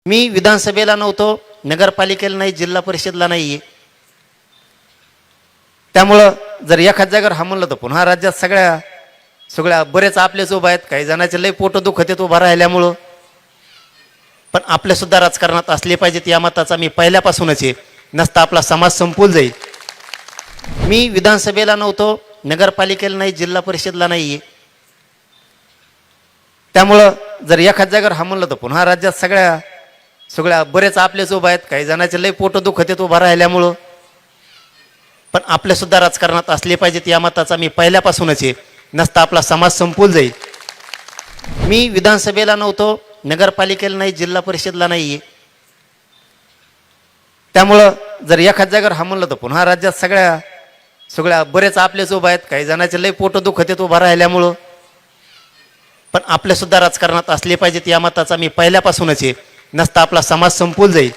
मी विधानसभेला नव्हतो, नगरपालिकेला नाही, जिल्हा परिषदला नाहीये. त्यामुळं जर एखाद जागेवर हा म्हणलं तर पुन्हा राज्यात सगळ्या बरेच आपलेच उभा आहेत. काही जणांचे लय पोट दुखत आहेत उभा राहिल्यामुळं. पण आपले सुद्धा राजकारणात असले पाहिजेत या मताचा मी पहिल्यापासूनच आहे. नसता आपला समाज संपून जाईल. मी विधानसभेला नव्हतो, नगरपालिकेला नाही, जिल्हा परिषदला नाहीये. त्यामुळं जर एखाद जागेवर हा म्हणलं तर पुन्हा राज्यात सगळ्या बरेच आपलेच उभा आहेत. काही जणांचे लय पोट दुखत आहेत उभा राहिल्यामुळं. पण आपले सुद्धा राजकारणात असले पाहिजेत या मताचा मी पहिल्यापासूनच आहे. नसता आपला समाज संपून जाईल. मी विधानसभेला नव्हतो, नगरपालिकेला नाही, जिल्हा परिषदला नाहीये. त्यामुळं जर एखाद जागेवर हा म्हणलं तर पुन्हा राज्यात सगळ्या बरेच आपलेच उभा आहेत. काही जणांचे लय पोट दुखत आहेत उभा राहिल्यामुळं. पण आपले सुद्धा राजकारणात असले पाहिजेत या मताचा मी पहिल्यापासूनच आहे. नसता आपला समाज संपून जाईल.